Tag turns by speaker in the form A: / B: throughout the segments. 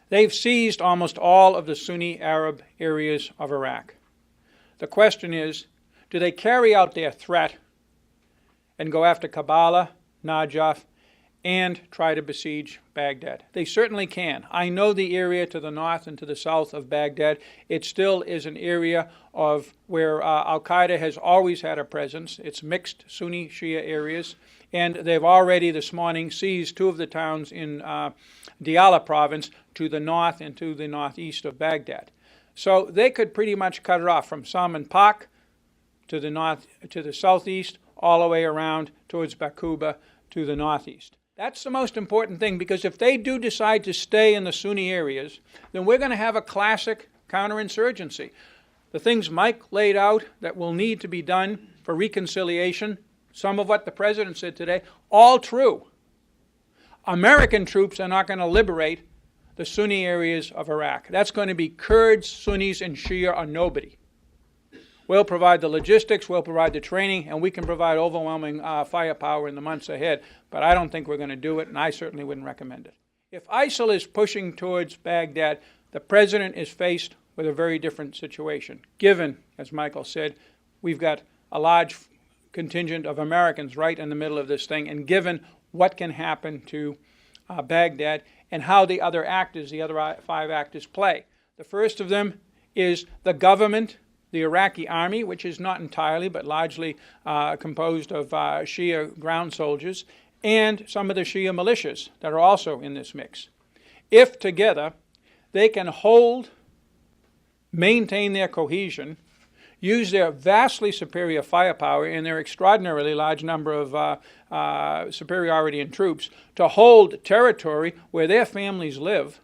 A: They've seized almost all of the Sunni Arab areas of Iraq. The question is, do they carry out their threat and go after Karbala, Najaf, and try to besiege Baghdad? They certainly can. I know the area to the north and to the south of Baghdad. It still is an area of where al-Qaeda has always had a presence. It's mixed Sunni Shia areas, and they've already this morning seized two of the towns in Diyala province to the north and to the northeast of Baghdad. So they could pretty much cut it off from Salman Pak to the north, to the southeast, all the way around towards Baquba to the northeast. That's the most important thing, because if they do decide to stay in the Sunni areas, then we're going to have a classic counterinsurgency. The things Mike laid out that will need to be done for reconciliation, some of what the president said today, all true. American troops are not going to liberate the Sunni areas of Iraq. That's going to be Kurds, Sunnis, and Shia or nobody. We'll provide the logistics, we'll provide the training, and we can provide overwhelming firepower in the months ahead, but I don't think we're going to do it, and I certainly wouldn't recommend it. If ISIL is pushing towards Baghdad, the president is faced with a very different situation, given, as Michael said, we've got a large contingent of Americans right in the middle of this thing, and given what can happen to Baghdad and how the other actors, the other 5 actors, play. The first of them is the government, the Iraqi army, which is not entirely but largely composed of Shia ground soldiers, and some of the Shia militias that are also in this mix. If together they can hold, maintain their cohesion, use their vastly superior firepower and their extraordinarily large number of superiority in troops to hold territory where their families live,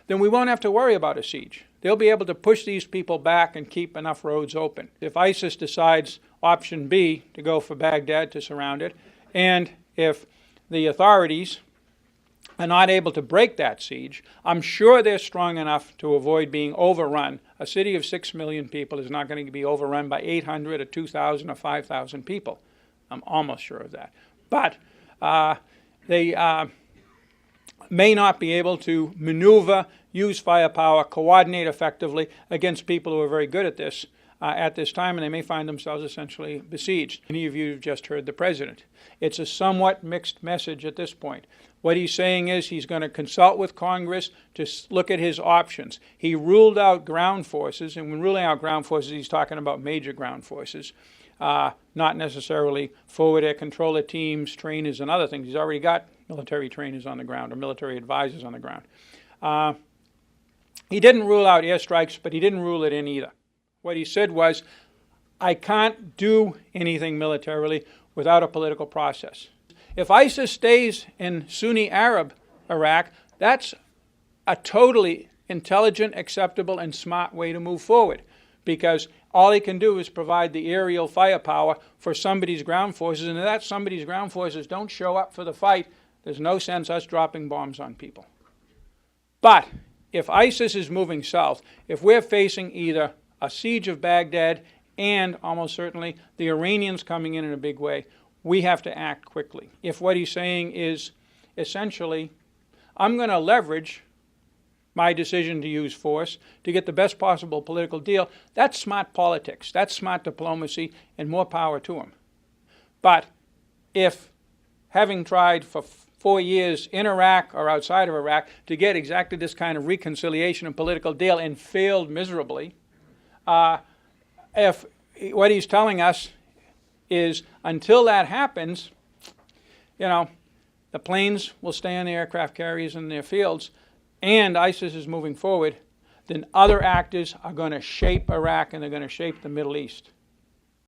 A: then we won't have to worry about a siege. They'll be able to push these people back and keep enough roads open. If ISIS decides option B, to go for Baghdad, to surround it, and if the authorities are not able to break that siege, I'm sure they're strong enough to avoid being overrun. A city of 6 million people is not going to be overrun by 800 or 2,000 or 5,000 people. I'm almost sure of that. But they may not be able to maneuver, use firepower, coordinate effectively against people who are very good at this time, and they may find themselves essentially besieged. Many of you have just heard the president. It's a somewhat mixed message at this point. What he's saying is he's going to consult with Congress to look at his options. He ruled out ground forces, and when ruling out ground forces, he's talking about major ground forces, not necessarily forward air controller teams, trainers, and other things. He's already got military trainers on the ground or military advisors on the ground. He didn't rule out airstrikes, but he didn't rule it in either. What he said was, I can't do anything militarily without a political process. If ISIS stays in Sunni Arab Iraq, that's a totally intelligent, acceptable, and smart way to move forward, because all he can do is provide the aerial firepower for somebody's ground forces, and if that somebody's ground forces don't show up for the fight, there's no sense us dropping bombs on people. But if ISIS is moving south, if we're facing either a siege of Baghdad and almost certainly the Iranians coming in a big way, we have to act quickly. If what he's saying is essentially, I'm going to leverage my decision to use force to get the best possible political deal, that's smart politics, that's smart diplomacy, and more power to him. But if, having tried for 4 years in Iraq or outside of Iraq to get exactly this kind of reconciliation and political deal and failed miserably, if what he's telling us is until that happens, the planes will stay on the aircraft carriers in their fields, and ISIS is moving forward, then other actors are going to shape Iraq and they're going to shape the Middle East.